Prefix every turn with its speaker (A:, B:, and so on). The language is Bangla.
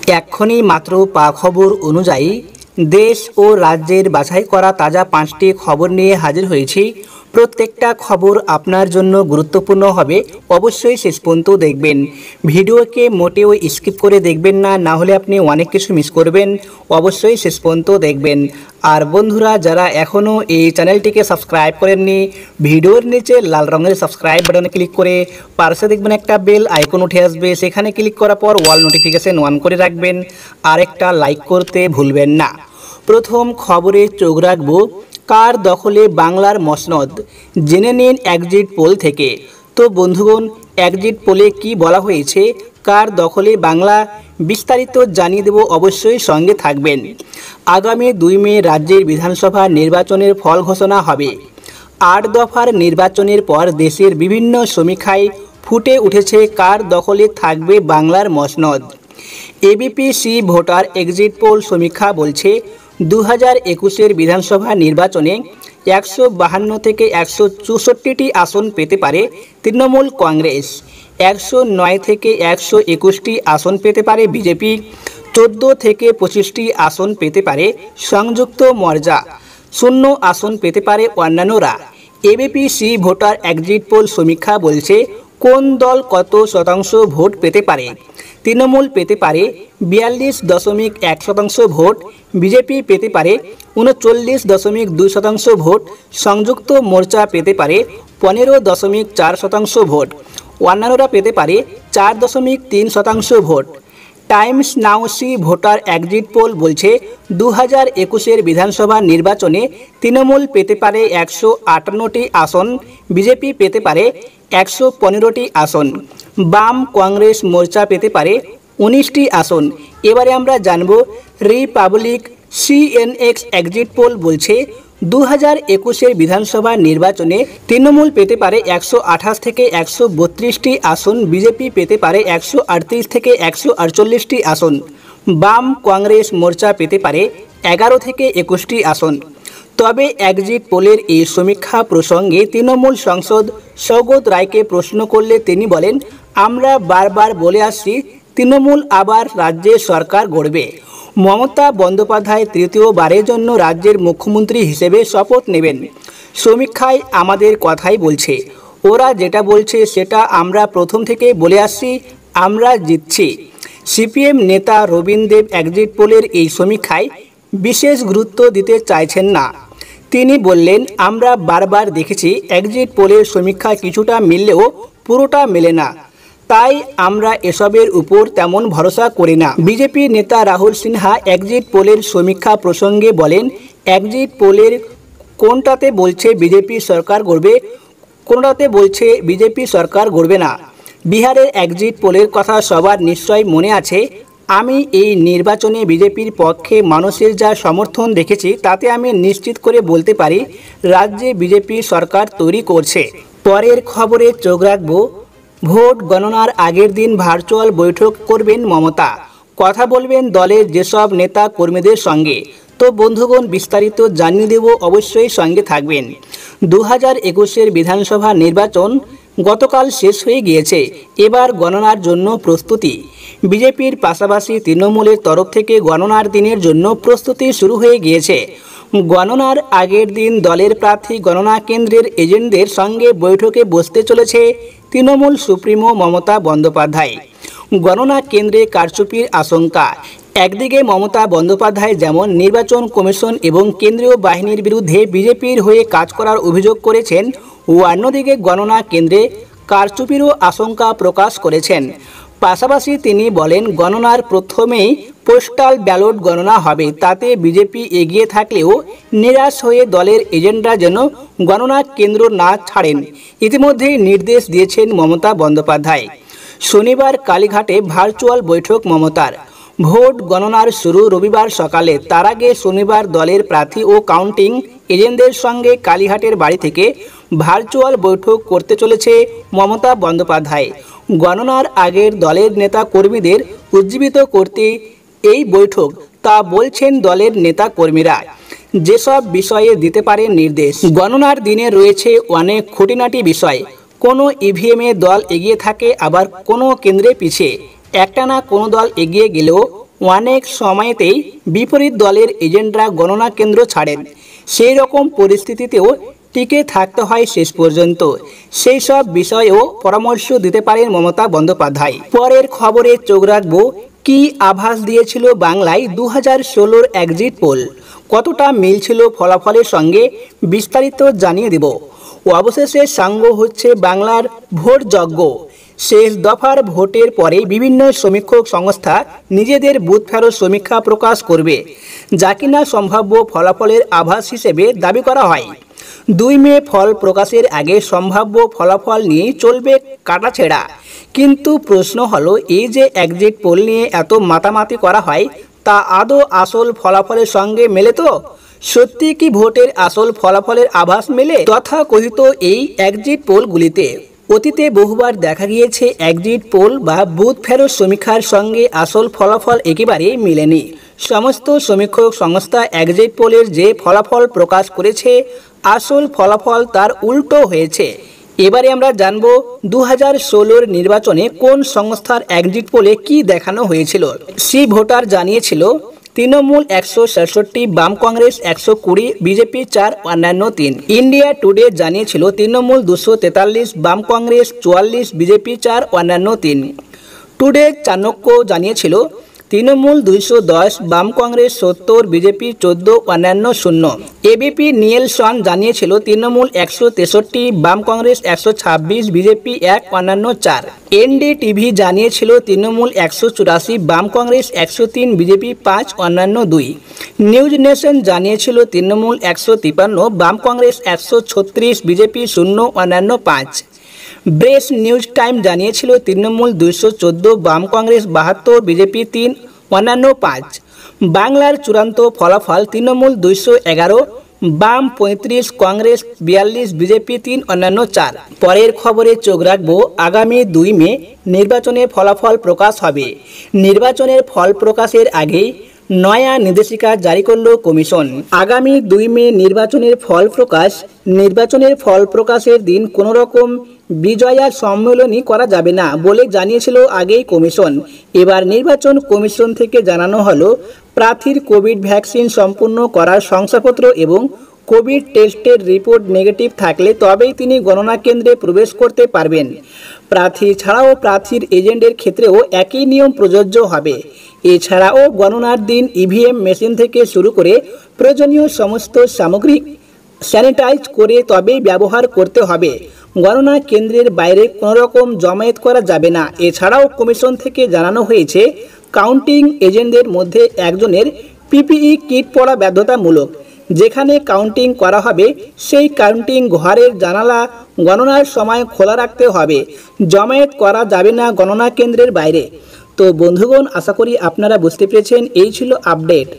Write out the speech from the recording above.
A: এক্ষুনি মাত্র পাওয়া খবর অনুযায়ী দেশ ও রাজ্যের বাছাই করা তাজা 5টি খবর নিয়ে হাজির হয়েছি। প্রত্যেকটা খবর আপনার জন্য গুরুত্বপূর্ণ হবে, অবশ্যই শেষ পর্যন্ত দেখবেন। ভিডিওকে মোটেও স্কিপ করে দেখবেন না, না হলে আপনি অনেক কিছু মিস করবেন। অবশ্যই শেষ পর্যন্ত দেখবেন। আর বন্ধুরা, যারা এখনও এই চ্যানেলটিকে সাবস্ক্রাইব করেননি, ভিডিওর নিচে লাল রঙের সাবস্ক্রাইব বাটনে ক্লিক করে পাশে দেখবেন একটা বেল আইকন উঠে আসবে, সেখানে ক্লিক করার পর অল নোটিফিকেশন অন করে রাখবেন। আর একটা লাইক করতে ভুলবেন না। প্রথম খবরে চোখ রাখব, কার দখলে বাংলার মসনদ, জেনে নিন এক্সিট পোল থেকে। তো বন্ধুগণ, এক্সিট পোলে কি বলা হয়েছে, কার দখলে বাংলা, বিস্তারিত জানিয়ে দেব, অবশ্যই সঙ্গে থাকবেন। আগামী 2 মে রাজ্যের বিধানসভা নির্বাচনের ফল ঘোষণা হবে। 8 দফার নির্বাচনের পর দেশের বিভিন্ন সমীক্ষায় ফুটে উঠেছে কার দখলে থাকবে বাংলার মসনদ। এবিপি ভোটার এক্সিট পোল সমীক্ষা বলছে 2021-এর বিধানসভা নির্বাচনে 152 থেকে 164টি আসন পেতে পারে তৃণমূল কংগ্রেস, 109 থেকে 121টি আসন পেতে পারে বিজেপি, 14 থেকে 25টি আসন পেতে পারে সংযুক্ত মোর্চা, 0 আসন পেতে পারে অন্যান্যরা। এবিপি ভোটার এক্সিট পোল সমীক্ষা বলছে কোন দল কত শতাংশ ভোট পেতে পারে। তৃণমূল পেতে পারে 42.1% ভোট, বিজেপি পেতে পারে 39.2% ভোট, সংযুক্ত মোর্চা পেতে পারে 15.4% ভোট, অন্যান্যরা পেতে পারে 4.3% ভোট। টাইমস নাও ভোটার এক্সিট পোল বলছে 2021-এর বিধানসভা নির্বাচনে তৃণমূল পেতে পারে 158টি আসন, বিজেপি পেতে পারে 115টি আসন, বাম কংগ্রেস মোর্চা পেতে পারে 19টি আসন। এবারে আমরা জানব রিপাবলিক সিএনএক্স এক্সিট পোল বলছে 2021-এর বিধানসভা নির্বাচনে তৃণমূল পেতে পারে 128 থেকে 132টি আসন, বিজেপি পেতে পারে 138 থেকে 148টি আসন, বাম কংগ্রেস মোর্চা পেতে পারে 11 থেকে 21টি আসন। তবে এক্সিট পোলের এই সমীক্ষা প্রসঙ্গে তৃণমূল সাংসদ সৌগত রায়কে প্রশ্ন করলে তিনি বলেন, আমরা বারবার বলে আসছি তৃণমূল আবার রাজ্যে সরকার গড়বে। মমতা বন্দ্যোপাধ্যায় তৃতীয়বারের জন্য রাজ্যের মুখ্যমন্ত্রী হিসেবে শপথ নেবেন। সমীক্ষায় আমাদের কথাই বলছে, ওরা যেটা বলছে সেটা আমরা প্রথম থেকে বলে আসছি, আমরা জিতছি। সিপিএম নেতা রবীন দেব এক্সিট পোলের এই সমীক্ষায় বিশেষ গুরুত্ব দিতে চাইছেন না। তিনি বললেন, আমরা বারবার দেখেছি এক্সিট পোলের সমীক্ষা কিছুটা মিললেও পুরোটা মেলে না, তাই আমরা এসবের উপর তেমন ভরসা করি না। বিজেপি নেতা রাহুল সিনহা এক্সিট পোলের সমীক্ষা প্রসঙ্গে বলেন, এক্সিট পোলের কোনটাতে বলছে বিজেপি সরকার গড়বে, কোনটাতে বলছে বিজেপি সরকার গড়বে না। বিহারের এক্সিট পোলের কথা সবার নিশ্চয় মনে আছে। আমি এই নির্বাচনে বিজেপির পক্ষে মানুষের যা সমর্থন দেখেছি তাতে আমি নিশ্চিত করে বলতে পারি রাজ্যে বিজেপি সরকার তৈরি করছে। পরের খবরে চোখ রাখব, ভোট গণনার আগের দিন ভার্চুয়াল বৈঠক করবেন মমতা, কথা বলবেন দলের যেসব নেতা কর্মীদের সঙ্গে। তো বন্ধুগণ, বিস্তারিত জানিয়ে দেব, অবশ্যই সঙ্গে থাকবেন। 2021-এর বিধানসভা নির্বাচন গতকাল শেষ হয়ে গিয়েছে, এবার গণনার জন্য প্রস্তুতি। বিজেপির পাশাপাশি তৃণমূলের তরফ থেকে গণনার দিনের জন্য প্রস্তুতি শুরু হয়ে গিয়েছে। গণনার আগের দিন দলের প্রার্থী গণনা কেন্দ্রের এজেন্টদের সঙ্গে বৈঠকে বসতে চলেছে তৃণমূল সুপ্রিমো মমতা বন্দ্যোপাধ্যায়। গণনা কেন্দ্রে কারচুপির আশঙ্কা। একদিকে মমতা বন্দ্যোপাধ্যায় যেমন নির্বাচন কমিশন এবং কেন্দ্রীয় বাহিনীর বিরুদ্ধে বিজেপির হয়ে কাজ করার অভিযোগ করেছেন, অন্যদিকে গণনা কেন্দ্রে কারচুপিরও আশঙ্কা প্রকাশ করেছেন। পাশাপাশি তিনি বলেন, গণনার প্রথমেই পোস্টাল ব্যালট গণনা হবে, তাতে বিজেপি এগিয়ে থাকলেও নিরাশ হয়ে দলের এজেন্টরা যেন গণনা কেন্দ্র না ছাড়েন, ইতিমধ্যেই নির্দেশ দিয়েছেন মমতা বন্দ্যোপাধ্যায়। শনিবার কালীঘাটে ভার্চুয়াল বৈঠক মমতার। ভোট গণনার শুরু রবিবার সকালে, তার আগে শনিবার দলের প্রার্থী ও কাউন্টিং এজেন্টদের সঙ্গে কালীঘাটের বাড়ি থেকে ভার্চুয়াল বৈঠক করতে চলেছে মমতা বন্দ্যোপাধ্যায়। গণনার আগের দলের নেতা কর্মীদের উজ্জীবিত করতে এই বৈঠক, তা বলছেন দলের নেতা কর্মীরা। যেসব বিষয়ে দিতে পারে নির্দেশ। গণনার দিনে রয়েছে অনেক খুঁটিনাটি বিষয়। কোনো ইভিএমে দল এগিয়ে থাকে, আবার কোনো কেন্দ্রে পিছিয়ে। একটা না কোনো দল এগিয়ে গেলেও অনেক সময়তেই বিপরীত দলের এজেন্টরা গণনা কেন্দ্র ছাড়েন। সেই রকম পরিস্থিতিতেও টিকে থাকতে হয় শেষ পর্যন্ত। সেই সব বিষয়েও পরামর্শ দিতে পারেন মমতা বন্দ্যোপাধ্যায়। পরের খবরে চোখ রাখবো, কি আভাস দিয়েছিল বাংলায় 2016 এক্সিট পোল, কতটা মিল ছিল ফলাফলের সঙ্গে, বিস্তারিত জানিয়ে দেব। অবশেষে সাঙ্গ হচ্ছে বাংলার ভোট যজ্ঞ। শেষ দফার ভোটের পরে বিভিন্ন সমীক্ষক সংস্থা নিজেদের বুথ ফেরত সমীক্ষা প্রকাশ করবে, যা কিনা সম্ভাব্য ফলাফলের আভাস হিসেবে দাবি করা হয়। 2 মে ফল প্রকাশের আগে সম্ভাব্য ফলাফল নিয়ে চলবে কাটাছেঁড়া। কিন্তু প্রশ্ন হলো, এই যে এক্সিট পোল নিয়ে এত মাতামাতি করা হয়, তা আদৌ আসল ফলাফলের সঙ্গে মেলে তো? সত্যি কি ভোটের আসল ফলাফলের আভাস মেলে তথাকথিত এই এক্সিট পোলগুলিতে? অতীতে বহুবার দেখা গিয়েছে এক্সিট পোল বা বুথ ফেরত সমীক্ষার সঙ্গে আসল ফলাফল একেবারে মেলেনি। সমস্ত সমীক্ষক সংস্থা এক্সিট পোলের যে ফলাফল প্রকাশ করেছে, আসল ফলাফল তার উল্টো হয়েছে। এবারে আমরা জানব 2016 নির্বাচনে কোন সংস্থার এক্সিট পোলে কি দেখানো হয়েছিল। সি ভোটার জানিয়েছিল তৃণমূল 166, বাম কংগ্রেস 120, বিজেপি 4, অন্যান্য 3। ইন্ডিয়া টুডে জানিয়েছিল তৃণমূল 243, বাম কংগ্রেস 44, বিজেপি 4, অন্যান্য 3। টুডে চাণক্য জানিয়েছিল তৃণমূল 210, বাম কংগ্রেস 70, বিজেপি 14, অন্যান্য 0। এবিপি নিয়েলসন জানিয়েছিল তৃণমূল 163, বাম কংগ্রেস 126, বিজেপি 1, অন্যান্য 4। এনডিটিভি জানিয়েছিল তৃণমূল 184, বাম কংগ্রেস 103, বিজেপি 5, অন্যান্য 2। নিউজ নেশন জানিয়েছিল তৃণমূল 153, বাম কংগ্রেস 136, বিজেপি 0, অন্যান্য 5। ব্রেস নিউজ টাইম জানিয়েছিল তৃণমূল 214, বাম কংগ্রেস 72, বিজেপি 3, অন্যান্য 5। বাংলার চূড়ান্ত ফলাফল তৃণমূল 211, বাম 35, কংগ্রেস 42, বিজেপি 3, অন্যান্য 4। পরের খবরে চোখ রাখবো, আগামী 2 মে নির্বাচনে ফলাফল প্রকাশ হবে। নির্বাচনের ফল প্রকাশের আগেই নয়া নির্দেশিকা জারি করল কমিশন। আগামী 2 মে নির্বাচনের ফল প্রকাশ। নির্বাচনের ফল প্রকাশের দিন কোনো রকম বিজয়া সম্মেলনী করা যাবে না বলে জানিয়েছিল আগেই কমিশন। এবার নির্বাচন কমিশন থেকে জানানো হলো, প্রার্থীর কোভিড ভ্যাকসিন সম্পূর্ণ করার শংসাপত্র এবং কোভিড টেস্টের রিপোর্ট নেগেটিভ থাকলে তবেই তিনি গণনা কেন্দ্রে প্রবেশ করতে পারবেন। প্রার্থী ছাড়াও প্রার্থীর এজেন্টের ক্ষেত্রেও একই নিয়ম প্রযোজ্য হবে। এছাড়াও গণনার দিন ইভিএম মেশিন থেকে শুরু করে প্রয়োজনীয় সমস্ত সামগ্রী স্যানিটাইজ করে তবেই ব্যবহার করতে হবে। গণনা কেন্দ্রের বাইরে কোনো রকম জমায়েত করা যাবে না। এছাড়াও কমিশন থেকে জানানো হয়েছে, কাউন্টিং এজেন্টদের মধ্যে একজনের পিপিই কিট পরা বাধ্যতামূলক। যেখানে কাউন্টিং করা হবে সেই কাউন্টিং ঘরের জানালা গণনার সময় খোলা রাখতে হবে। জমায়েত করা যাবে না গণনা কেন্দ্রের বাইরে। তো বন্ধুগণ, আশা করি আপনারা বুঝতে পেরেছেন। এই ছিল আপডেট।